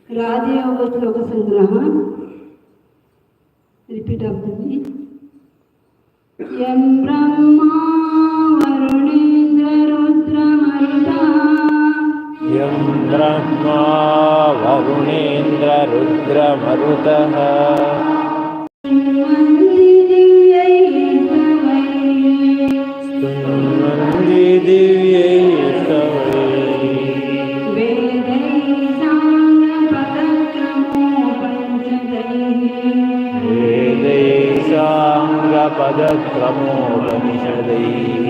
రాజయోగ శ్లోక సంగ్రహ. Repeat అవుతుంది. యం బ్రహ్మా వరుణేంద్ర రుద్రమరుతః యం బ్రహ్మా వరుణేంద్ర రుద్రమరుతః స్తున్వంతి దివ్యైస్తవైః वेदैसाङ्गपदक्रमोपनिषदैः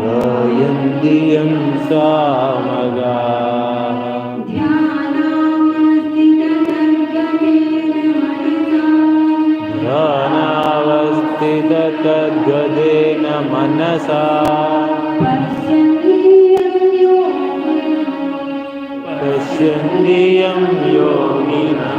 गायन्ति यं सामगाः ध्यानावस्थिततद्गदेन मनसा पश्यन्ति यं योगिनः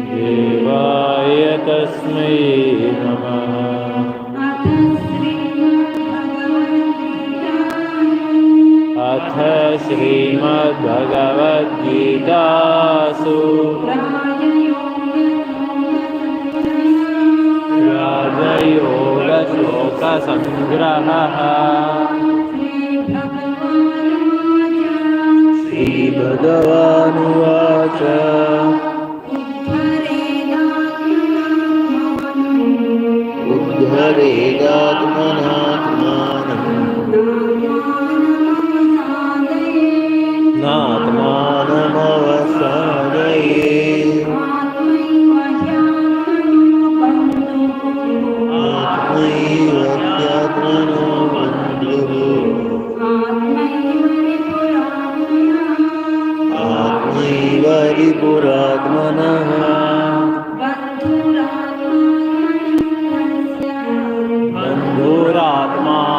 देवाय तस्मै नमः. अथ श्रीमद्भगवद्गीतासु राजयोगश्लोकसंग्रहः. श्रीभगवानुवाच उद्धरेदात्मनात्मानम् नात्मानमवसादयेत् आत्मैव ह्यात्मनो बन्धुः आत्मैव रिपुरात्मनः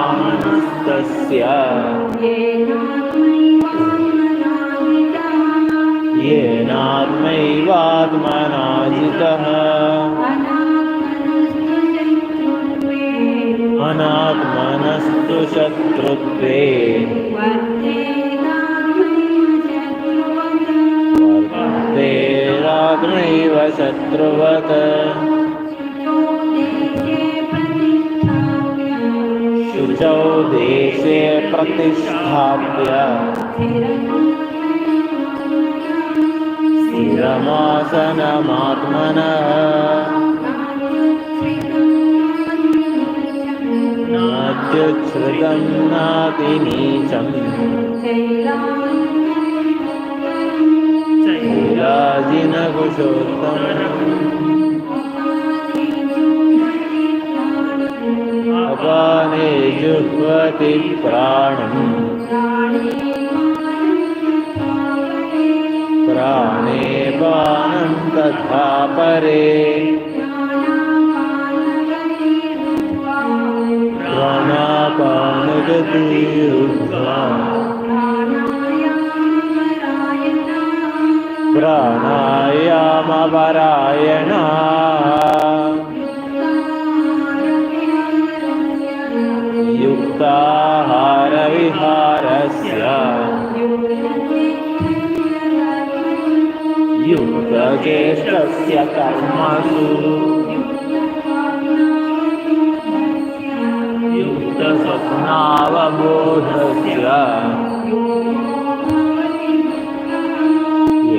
बन्धुरात्मानस्तस्य येनात्मैवात्मना जितः अनात्मनस्तु शत्रुत्वे वर्तेरात्मैव शत्रुवत् शुचौ देशे प्रतिष्ठाप्य स्थिरमासनमात्मनः नात्युच्छ्रितं नातिनीचं शैलाजिनकुशोत्तमम् अपाने जुह्वति प्राणम् प्राणे पानं तथा परे प्राणापानगतिरुद्ध्वा प्राणायामपरायणाः युक्ताहारविहारस्य युक्तचेष्टस्य कर्मसु युक्तस्वप्नावबोधस्य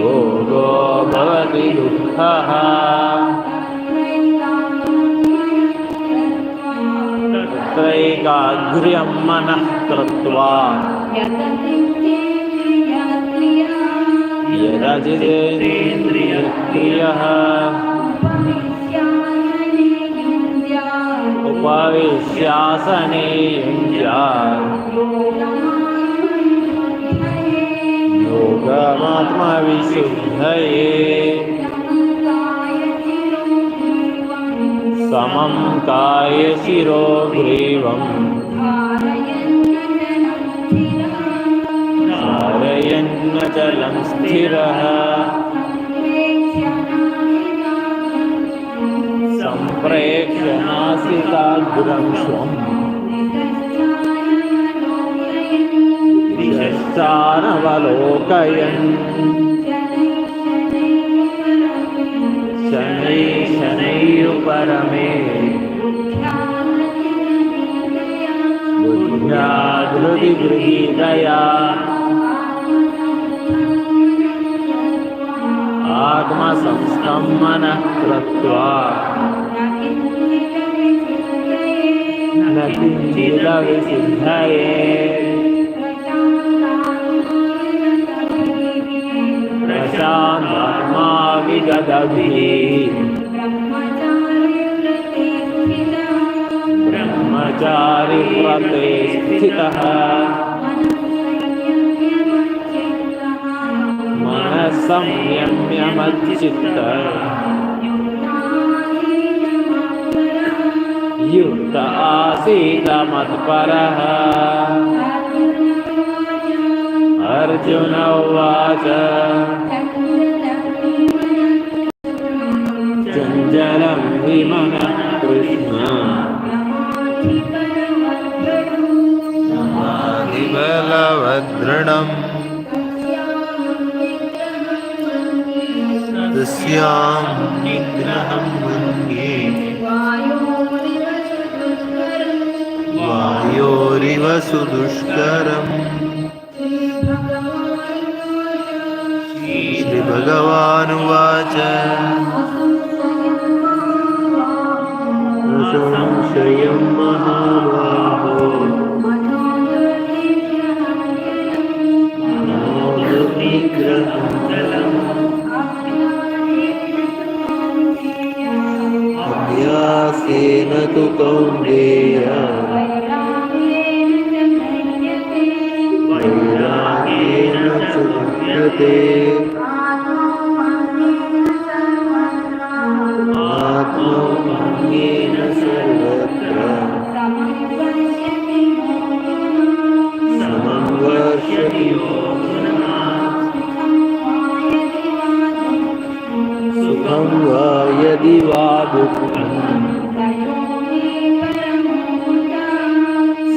योगो भवति दुःखः तत्रैकाग्र्यं मनः कृत्वा यदजितेन्द्रियक्रियः उपविश्यासने युञ्ज्यात् योगमात्मविशुद्धये समं कायशिरो ग्रीवम् स्थिरः सम्प्रेक्ष्य नासिकाग्रं स्वम् दिशश्चानवलोकयन् शनैः शनैरुपरमे बुद्ध्या धृति गृहीतया आत्मसंस्थं मनः कृत्वा न किञ्चिदविशुद्धये प्रशान्तात्मा विगतभिः ब्रह्मचारिव्रते स्थितः मनः संयम्य मच्चित्तः युक्त आसीत मत्परः अर्जुन उवाच चञ्चलं हि मनः कृष्ण बलवदृढम् तस्यां निग्रहं मन्ये वायोरिव सुदुष्करम् श्रीभगवानुवाच असंशयं महाबाहो अभ्यासेन तु कौन्तेय वैराग्येन च युज्यते आत्मज्ञानेन सर्वत्र समं वर्षति सुखं वा यदि वा दुःखं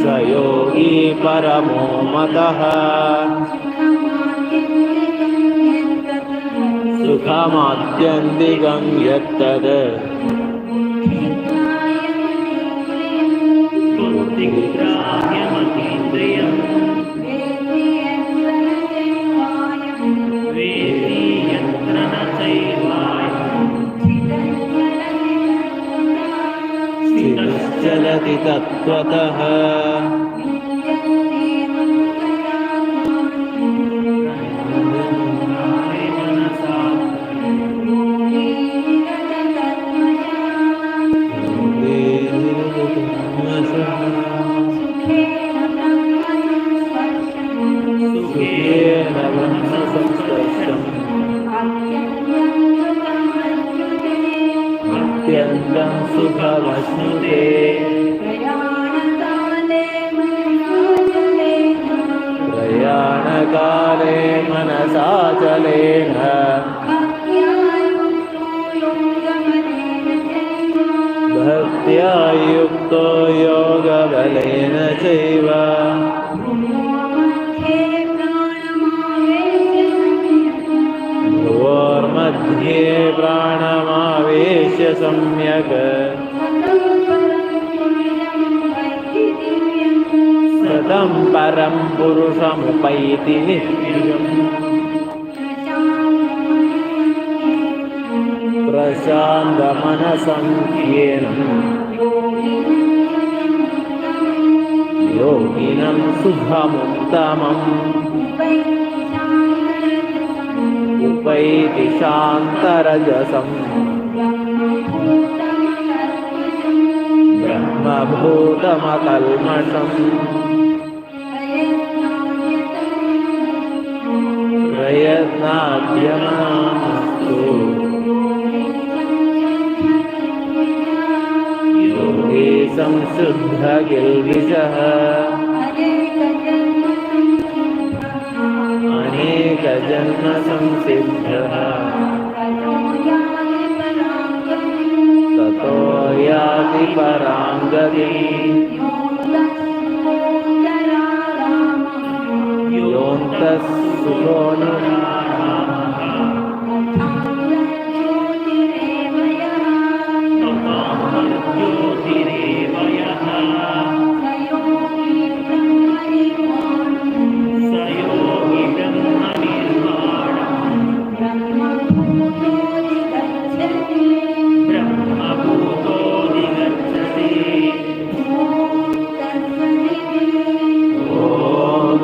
स योगी परमो मतः सुखमात्यन्तिकं यत्तद् बुद्धिग्राह्यमतीन्द्रियम् वेदी यत्र न चैवायम् स्थितश्चलति तत्त्वतः अत्यन्तं सुखमश्नुते प्रयाणकाले मनसाचलेन भक्त्या युक्तो योगबलेन चैव भ्रुवोर्मध्ये प्राणमावेश्य सम्यक् सतं परं पुरुषमुपैति नित्यम् प्रशान्तमनसं येनं योगिनं सुखमुत्तमम् उपैति शान्तरजसम् ब्रह्मभूतमकल्मषम् प्रयत्नाद्यमानस्तु योगी संशुद्धकिल्बिषः अनेकजन्मसंसिद्धः ततः सुखोऽनु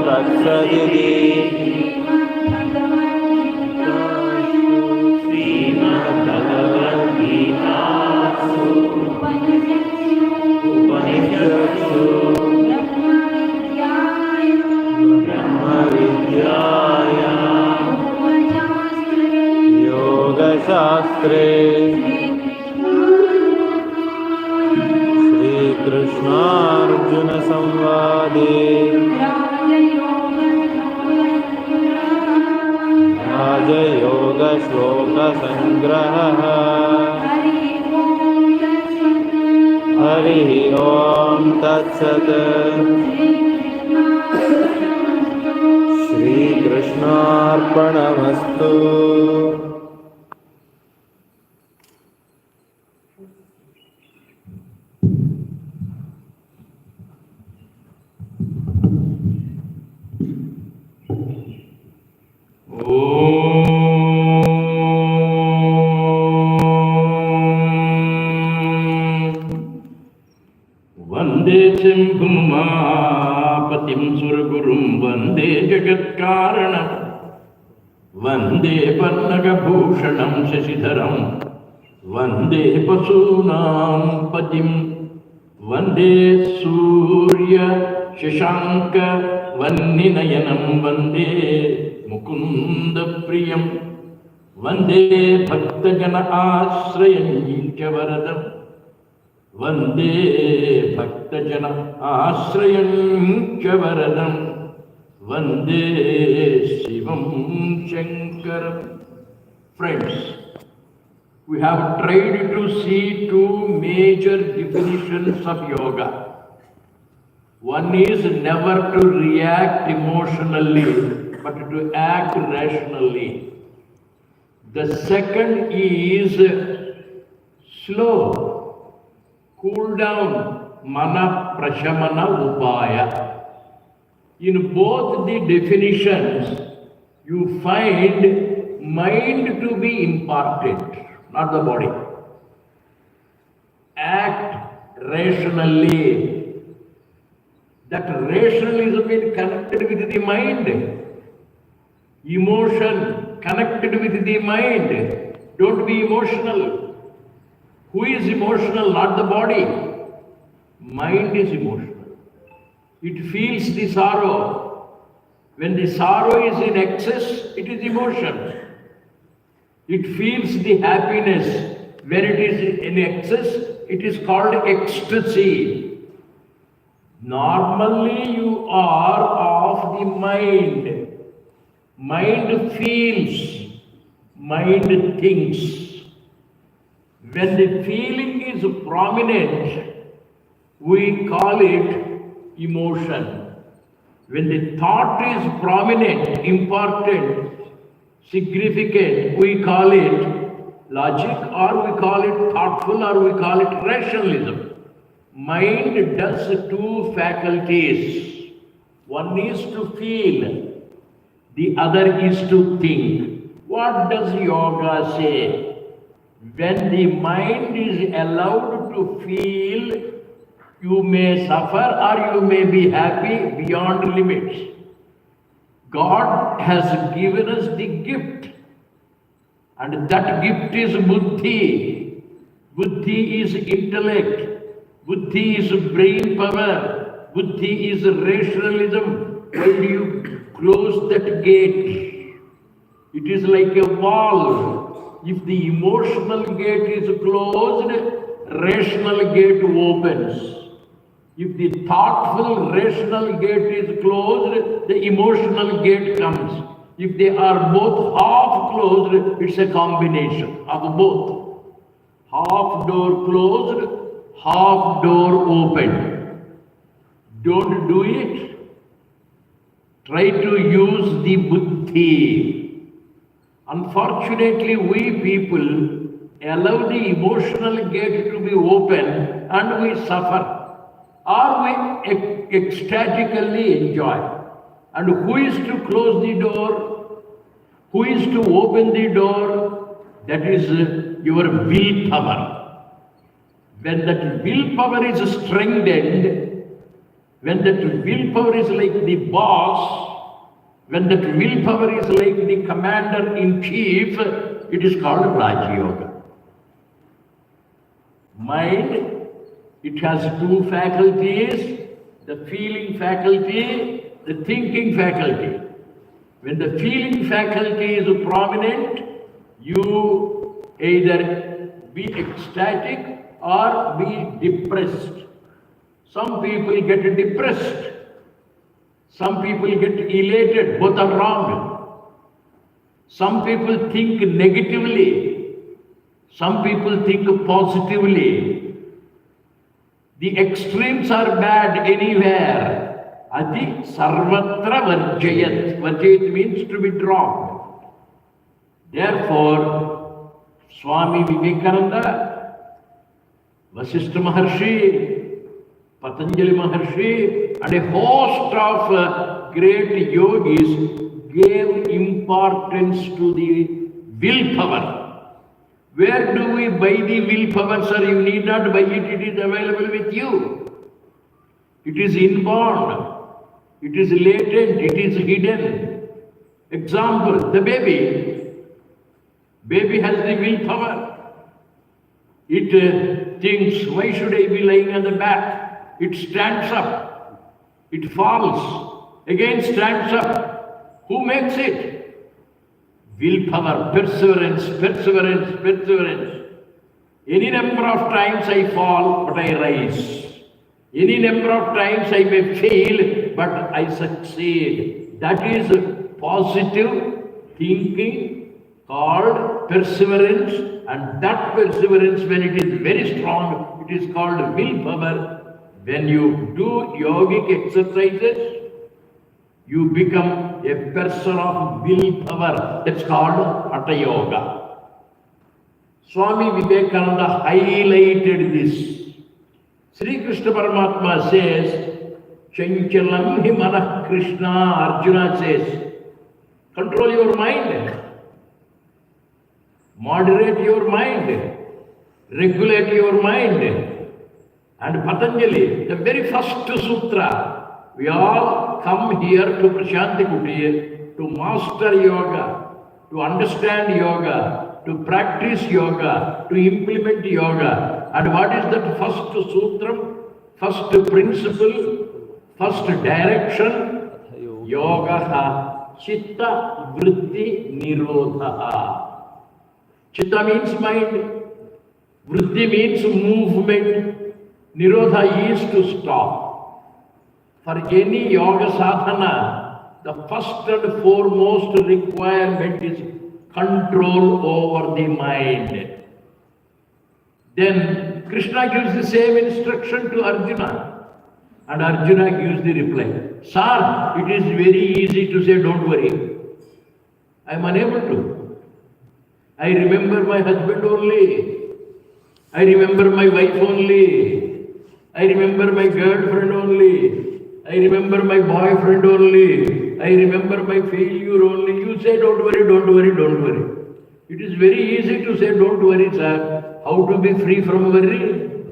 तत्सदिति श्रीमद्भगवद्गीतासु उपनिषत्सु ब्रह्मविद्यायां योगशास्त्रे श्रीकृष्णार्जुनसंवादे राजयोगश्लोकसङ्ग्रहः हरिः ओं तत्सत् श्रीकृष्णार्पणमस्तु वन्दे शम्भुमापतिं सुरगुरुं वन्दे जगत्कारणं वन्दे पन्नगभूषणं शशिधरं वन्दे पशूनां पतिं वन्दे सूर्यशशाङ्कवह्निनयनं वन्दे मुकुन्दप्रियं वन्दे भक्तजन आश्रयं च वरदम् वन्दे भक्तजन आश्रयं च वरदं वन्दे शिवं शङ्करं. Friends, we have tried to see two major definitions of yoga. One is never to react emotionally, but to act rationally. The second is slow, cool down, mana prashamana upaya. In both the definitions, you find mind to be important, not the body. Act rationally. That rationalism is connected with the mind. Emotion connected with the mind. Don't be emotional. Who is emotional? Not the body. Mind is emotional. It feels the sorrow. When the sorrow is in excess, it is emotion. It feels the happiness. When it is in excess, it is called ecstasy. Normally you are of the mind. Mind feels. Mind thinks. When the feeling is prominent, we call it emotion. When the thought is prominent, important, significant, we call it logic, or we call it thoughtful, or we call it rationalism. Mind does two faculties. One is to feel, the other is to think. What does yoga say? When the mind is allowed to feel, you may suffer or you may be happy beyond limits. God has given us the gift, and that gift is buddhi. Buddhi is intellect. Buddhi is brain power. Buddhi is rationalism. Why do you close that gate? It is like a wall. If the emotional gate is closed, rational gate opens. If the thoughtful rational gate is closed, the emotional gate comes. If they are both half closed, it's a combination of both. Half door closed, half door open. Don't do it. try to use the buddhi. Unfortunately, we people allow the emotional gate to be open and we suffer, or we ecstatically enjoy. And who is to close the door? Who is to open the door? That is your willpower. When that willpower is strengthened, when that willpower is like the boss, when that willpower is like the commander-in-chief, it is called Raja Yoga. Mind, it has two faculties, the feeling faculty, the thinking faculty. When the feeling faculty is prominent, you either be ecstatic or be depressed. Some people get depressed. Some people get elated. Both are wrong. Some people think negatively. Some people think positively. The extremes are bad anywhere. Adi sarvatra varjayat. Varjayat means to be dropped. Therefore, Swami Vivekananda, Vasishtha Maharshi, Patanjali Maharshi, and a host of great yogis gave importance to the willpower. Where do we buy the willpower, sir? You need not buy it, it is available with you. It is inborn, it is latent, it is hidden. Example, the baby. Baby has the willpower. It thinks, why should I be lying on the back? It stands up. It falls. Again stands up. Who makes it? Willpower, perseverance, perseverance, perseverance. Any number of times I fall, but I rise. Any number of times I may fail, but I succeed. That is positive thinking called perseverance. And that perseverance, when it is very strong, it is called willpower. When you do yogic exercises, you become a person of willpower. That's called Hatha Yoga. Swami Vivekananda highlighted this. Sri Krishna Paramatma says, Chanchalam hi manah Krishna. Arjuna says, control your mind. Moderate your mind, regulate your mind. And Patanjali, the very first sutra, we all come here to Prashanti Kutir to master yoga, to understand yoga, to practice yoga, to implement yoga. And what is that first sutra, first principle, first direction? Yoga chitta vritti nirodha. Chitta means mind, vritti means movement, nirodha is to stop. For any yoga sadhana, the first and foremost requirement is control over the mind. Then Krishna gives the same instruction to Arjuna, and Arjuna gives the reply. Sir, it is very easy to say, don't worry. I am unable to. I remember my husband only. I remember my wife only. I remember my girlfriend only. I remember my boyfriend only. I remember my failure only. You say, don't worry, don't worry, don't worry. It is very easy to say, don't worry, sir. How to be free from worry?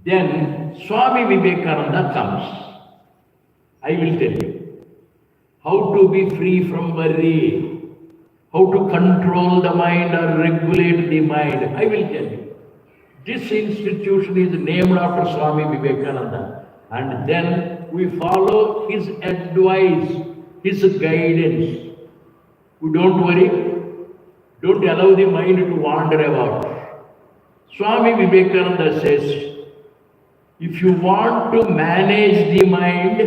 Then Swami Vivekananda comes. I will tell you how to be free from worry. How to control the mind or regulate the mind. I will tell you. This institution is named after Swami Vivekananda. And then we follow his advice, his guidance. We don't worry. Don't allow the mind to wander about. Swami Vivekananda says, if you want to manage the mind,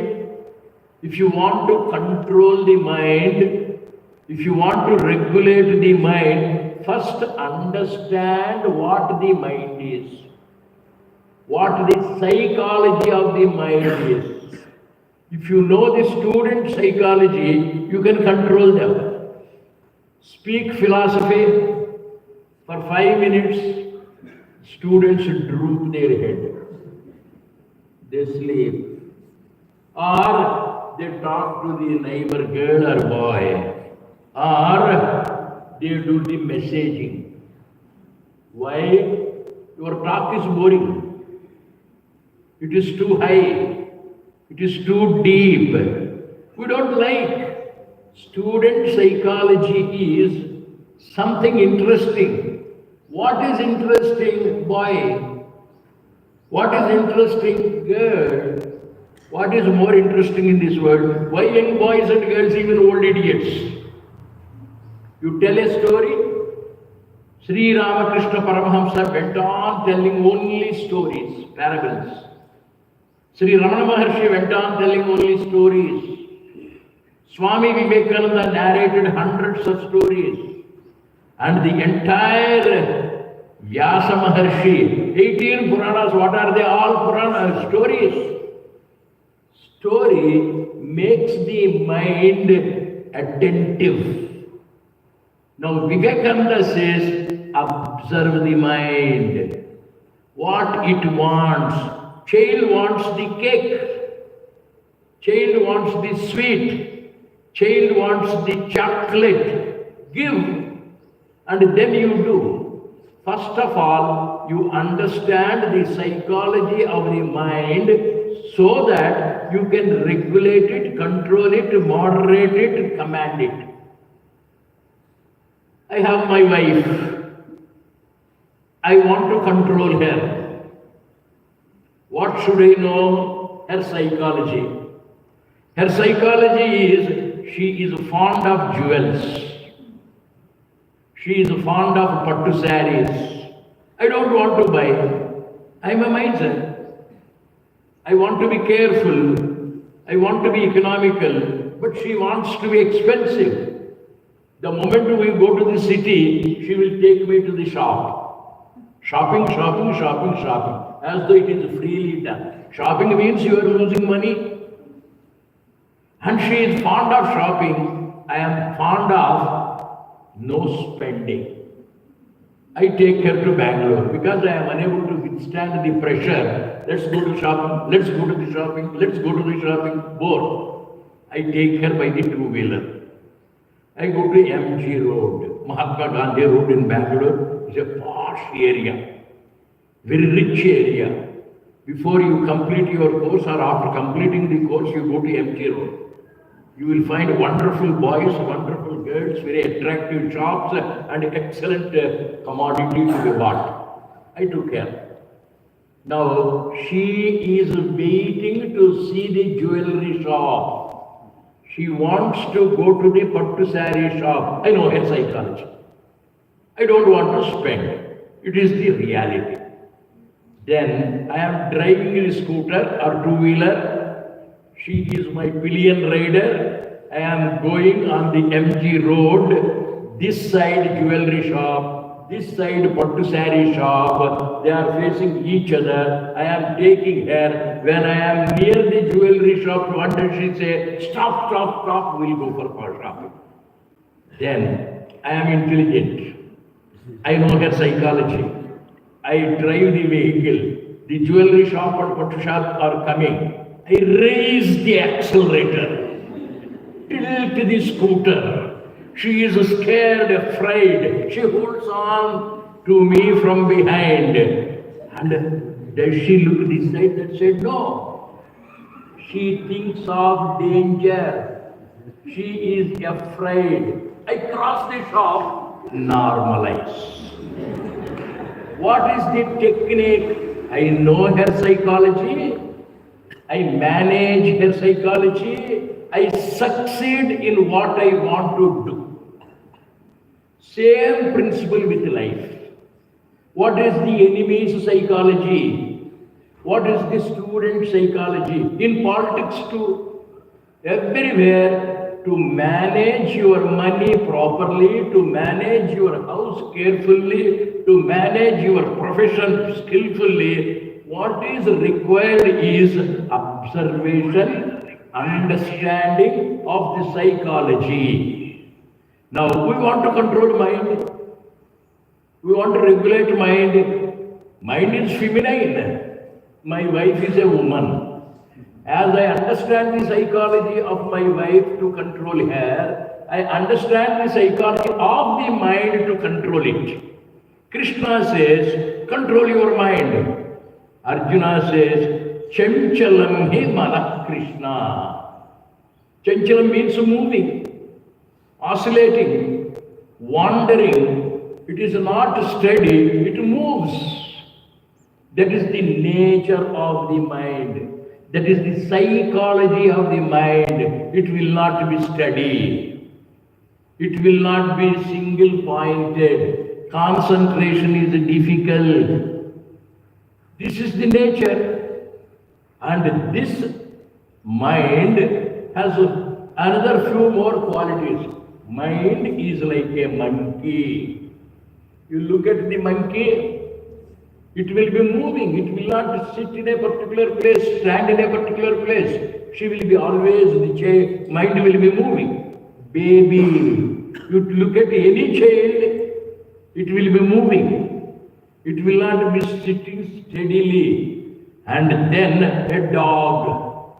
if you want to control the mind, if you want to regulate the mind, first understand what the mind is, what the psychology of the mind is. If you know the student psychology, you can control them. Speak philosophy for 5 minutes, students droop their head. They sleep. Or they talk to the neighbor girl or boy. Or they do the messaging. Why? Your talk is boring. It is too high. It is too deep. We don't like. Student psychology is something interesting. What is interesting, boy? What is interesting, girl? What is more interesting in this world? Why young boys and girls, even old idiots? You tell a story, Sri Ramakrishna Paramahamsa went on telling only stories, parables. Sri Ramana Maharshi went on telling only stories. Swami Vivekananda narrated hundreds of stories. And the entire Vyasa Maharshi, 18 Puranas, what are they? All Puranas, stories. Story makes the mind attentive. Now Vivekananda says, observe the mind. What it wants. Child wants the cake. Child wants the sweet. Child wants the chocolate. Give. And then you do. First of all, you understand the psychology of the mind so that you can regulate it, control it, moderate it, command it. I have my wife. I want to control her. What should I know? Her psychology. Her psychology is she is fond of jewels. She is fond of pattu sarees. I don't want to buy. I am a miser. I want to be careful. I want to be economical. But she wants to be expensive. The moment we go to the city, she will take me to the shop. Shopping, shopping, shopping, shopping. As though it is freely done. Shopping means you are losing money. And she is fond of shopping. I am fond of no spending. I take her to Bangalore because I am unable to withstand the pressure. Let's go to shopping, let's go to the shopping, let's go to the shopping. Bored. I take her by the two-wheeler. I go to MG Road, Mahatma Gandhi Road in Bangalore. It's a posh area, very rich area. Before you complete your course or after completing the course, you go to MG Road. You will find wonderful boys, wonderful girls, very attractive shops and excellent commodity to be bought. I took care. Now, she is waiting to see the jewelry shop. She wants to go to the pattu saree shop. I know her psychology. I don't want to spend. It is the reality. Then I am driving a scooter or two-wheeler. She is my pillion rider. I am going on the MG road. This side jewelry shop, this side pattu saree shop. They are facing each other. I am taking her. When I am near the jewelry shop, what does she say? Stop, stop, stop. We'll go for shopping. Then I am intelligent. I know her psychology. I drive the vehicle. The jewelry shop and pattu shop are coming. I raise the accelerator, tilt the scooter. She is scared, afraid. She holds on to me from behind. And does she look this side, that side? No. She thinks of danger. She is afraid. I cross the shop, normalize. What is the technique? I know her psychology. I manage her psychology. I succeed in what I want to do. Same principle with life. What is the enemy's psychology? What is the student psychology? In politics too, everywhere, to manage your money properly, to manage your house carefully, to manage your profession skillfully, what is required is observation understanding of the psychology. Now we want to control mind. We want to regulate mind. Mind is feminine. My wife is a woman. As I understand the psychology of my wife to control her, I understand the psychology of the mind to control it. Krishna says, control your mind. Arjuna says, Chanchalam hi mana Krishna. Chanchalam means moving, oscillating, wandering. It is not steady, it moves. That is the nature of the mind. That is the psychology of the mind. It will not be steady. It will not be single-pointed. Concentration is difficult. This is the nature. And this mind has another few more qualities. Mind is like a monkey. You look at the monkey, it will be moving. It will not sit in a particular place, stand in a particular place. She will be always, the mind will be moving. Baby, you look at any child, it will be moving. It will not be sitting steadily. And then a dog.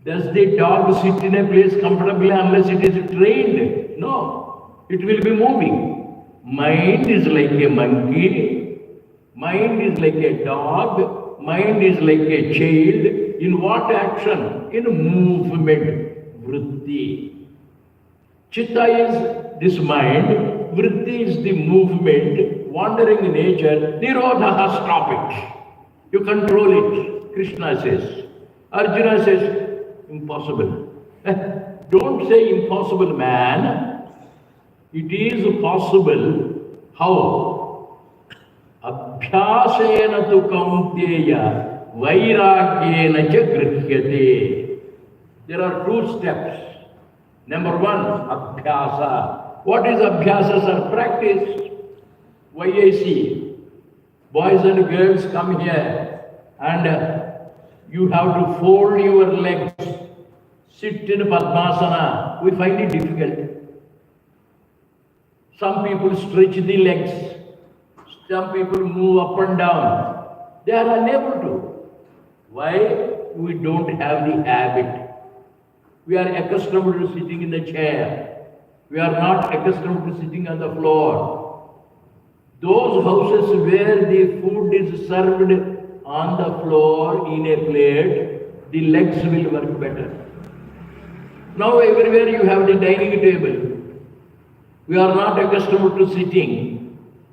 Does the dog sit in a place comfortably unless it is trained? No, it will be moving. Mind is like a monkey. Mind is like a dog, mind is like a child. In what action? In movement, vritti. Chitta is this mind, vritti is the movement, wandering nature, nirodha, stop it. You control it, Krishna says. Arjuna says, impossible. Don't say impossible, man. It is possible. How? Abhyasena tu kaunteya vairagyena cha grihyate. There are two steps. Number one, abhyasa. What is abhyasa, sir? Practice. Why I see boys and girls come here and you have to fold your legs, sit in Padmasana. We find it difficult. Some people stretch the legs. Some people move up and down. They are unable to. Why? We don't have the habit. We are accustomed to sitting in the chair. We are not accustomed to sitting on the floor. Those houses where the food is served on the floor in a plate, the legs will work better. Now everywhere you have the dining table. We are not accustomed to sitting.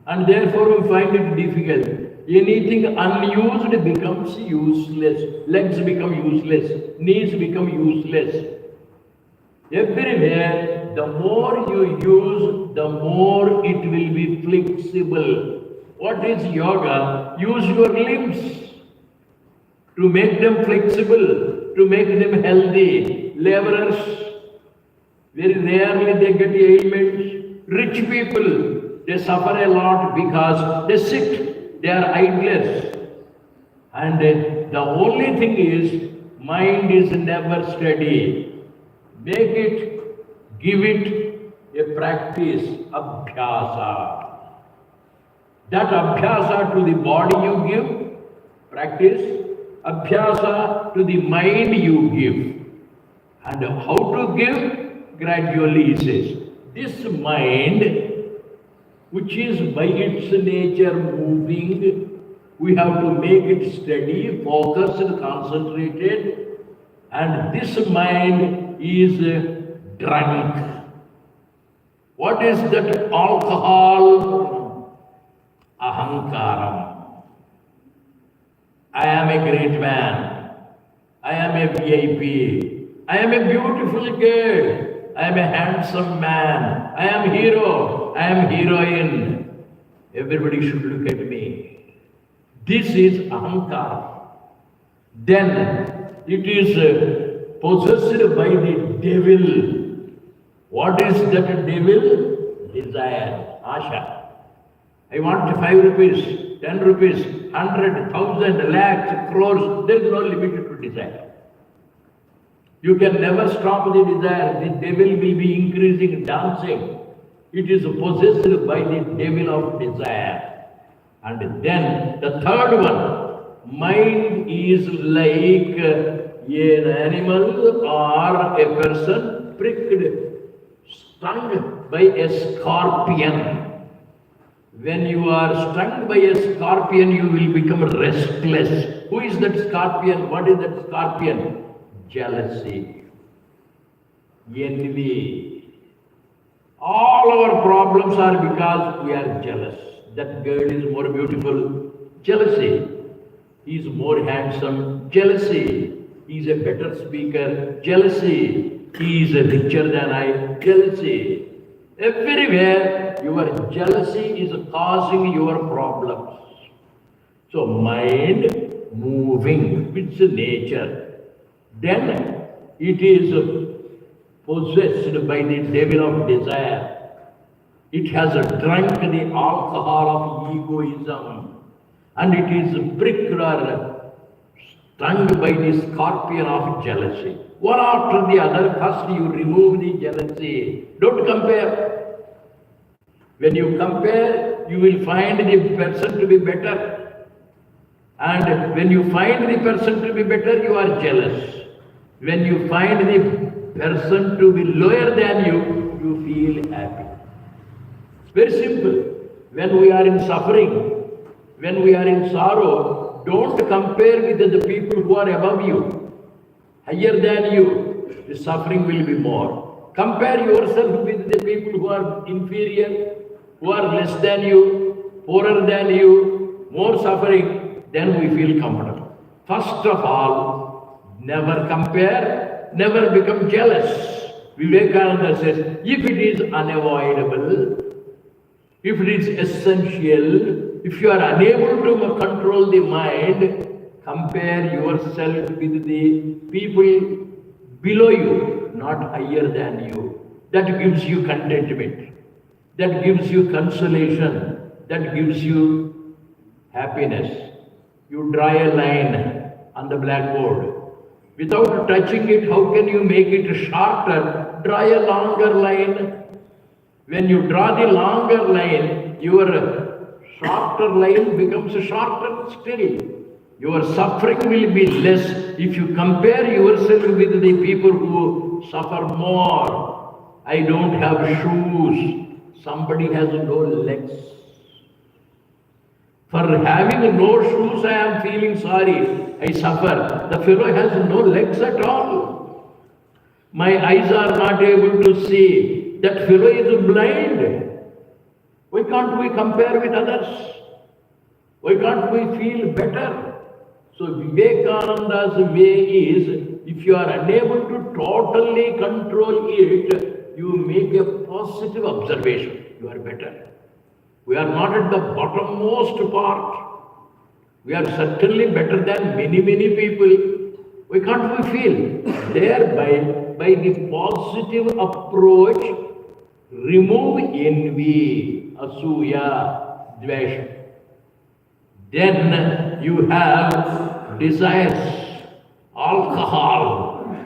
And therefore we find it difficult. Anything unused becomes useless. Legs become useless. Knees become useless. Everywhere, the more you use, the more it will be flexible. What is yoga? Use your limbs to make them flexible, to make them healthy. Laborers, very rarely they get ailments. Rich people, they suffer a lot because they sit, they are idlers. And the only thing is, mind is never steady. Make it, give it a practice, abhyasa. That abhyasa to the body you give, practice. Abhyasa to the mind you give. And how to give? Gradually, he says. This mind, which is by its nature moving, we have to make it steady, focused, concentrated, and this mind is drunk. What is that alcohol? Ahankaram. I am a great man. I am a VIP. I am a beautiful girl. I am a handsome man. I am hero. I am heroine. Everybody should look at me. This is ahankara. Then it is possessed by the devil. What is that devil? Desire, asha. I want 5 rupees, 10 rupees, 100, 1,000, lakhs, crores. There is no limit to desire. You can never stop the desire. The devil will be increasing, dancing. It is possessed by the devil of desire. And then the third one, mind is like an animal or a person pricked, stung by a scorpion. When you are stung by a scorpion, you will become restless. Who is that scorpion? What is that scorpion? Jealousy, envy. All our problems are because we are jealous. That girl is more beautiful. Jealousy. He is more handsome. Jealousy. He is a better speaker. Jealousy. He is richer than I. Jealousy. Everywhere, your jealousy is causing your problems. So, mind moving with nature. Then it is possessed by the devil of desire. It has drunk the alcohol of egoism, and it is pricked or stung by the scorpion of jealousy. One after the other, first you remove the jealousy. Don't compare. When you compare, you will find the person to be better. And when you find the person to be better, you are jealous. When you find the person to be lower than you, you feel happy. It's very simple. When we are in suffering, when we are in sorrow, don't compare with the people who are above you, higher than you. The suffering will be more. Compare yourself with the people who are inferior, who are less than you, poorer than you, more suffering, then we feel comfortable. First of all, never compare, never become jealous. Vivekananda says, if it is unavoidable, if it is essential, if you are unable to control the mind, compare yourself with the people below you, not higher than you. That gives you contentment. That gives you consolation. That gives you happiness. You draw a line on the blackboard. Without touching it, how can you make it shorter? Draw a longer line. When you draw the longer line, your shorter line becomes shorter still. Your suffering will be less if you compare yourself with the people who suffer more. I don't have shoes. Somebody has no legs. For having no shoes, I am feeling sorry. I suffer. The fellow has no legs at all. My eyes are not able to see. That fellow is blind. Why can't we compare with others? Why can't we feel better? So Vivekananda's way is, if you are unable to totally control it, you make a positive observation. You are better. We are not at the bottommost part. We are certainly better than many people. Why can't we feel? Thereby, by the positive approach, remove envy, asuya, dvesha. Then you have desires, alcohol,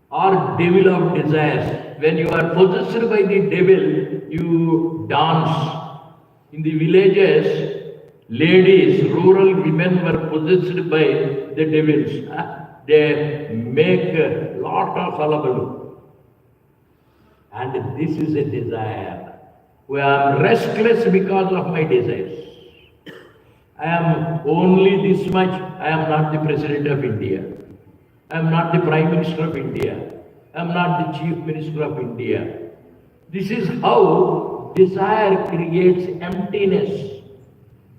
or devil of desires. When you are possessed by the devil, you dance. In the villages, ladies, rural women were possessed by the devils. They make a lot of hullabaloo. And this is a desire. I am restless because of my desires. I am only this much. I am not the President of India. I am not the Prime Minister of India. I am not the Chief Minister of India. This is how desire creates emptiness,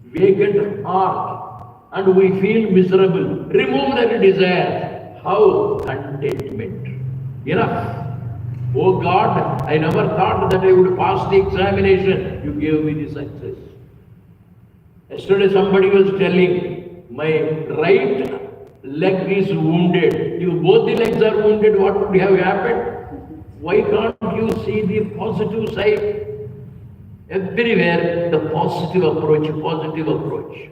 vacant heart, and we feel miserable. Remove that desire. How? Contentment. Enough. Oh God, I never thought that I would pass the examination. You gave me the success. Yesterday somebody was telling, my right leg is wounded. If both the legs are wounded, what would have happened? Why can't you see the positive side? Everywhere, the positive approach.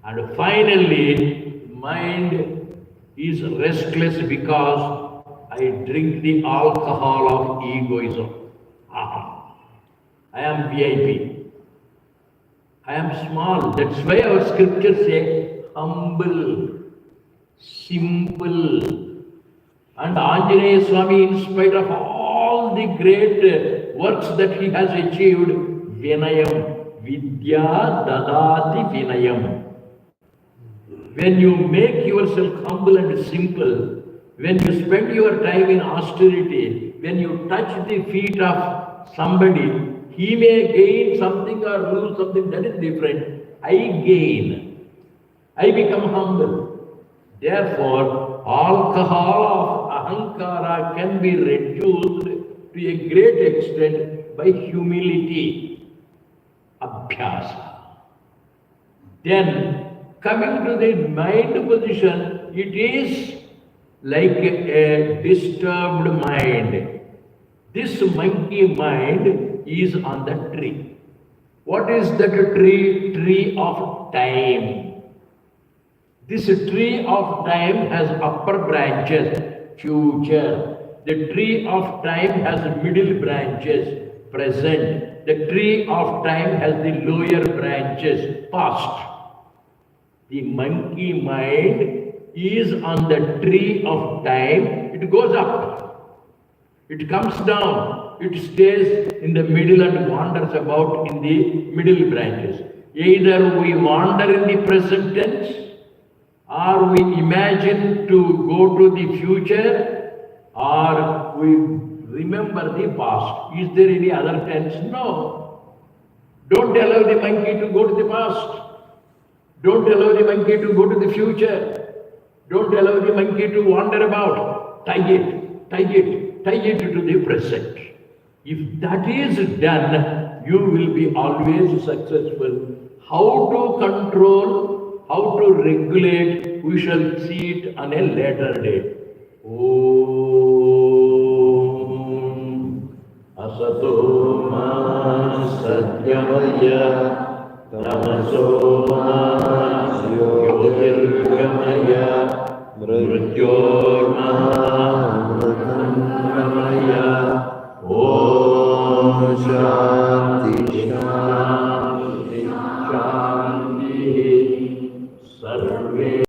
And finally, mind is restless because I drink the alcohol of egoism. Aha. I am VIP. I am small. That's why our scriptures say humble, simple. And Anjaneya Swami, in spite of all the great works that he has achieved, Vinayam, Vidya Dadati Vinayam. When you make yourself humble and simple, when you spend your time in austerity, when you touch the feet of somebody, he may gain something or lose something, that is different. I gain. I become humble. Therefore, alcohol of ahankara can be reduced to a great extent by humility, abhyasa. Then, coming to the mind position, it is like a disturbed mind. This monkey mind is on the tree. What is that tree? Tree of time. This tree of time has upper branches, future. The tree of time has middle branches, present. The tree of time has the lower branches, past. The monkey mind is on the tree of time. It goes up. It comes down. It stays in the middle and wanders about in the middle branches. Either we wander in the present tense, or we imagine to go to the future, or we remember the past. Is there any other tense? No. Don't allow the monkey to go to the past. Don't allow the monkey to go to the future. Don't allow the monkey to wander about. Tie it to the present. If that is done, you will be always successful. How to control, how to regulate, we shall see it on a later date. Om Asato Ma Satyamaya Tamaso Ma Jyotirgamaya Mrityorma Mritangamaya Om Shanti Shanti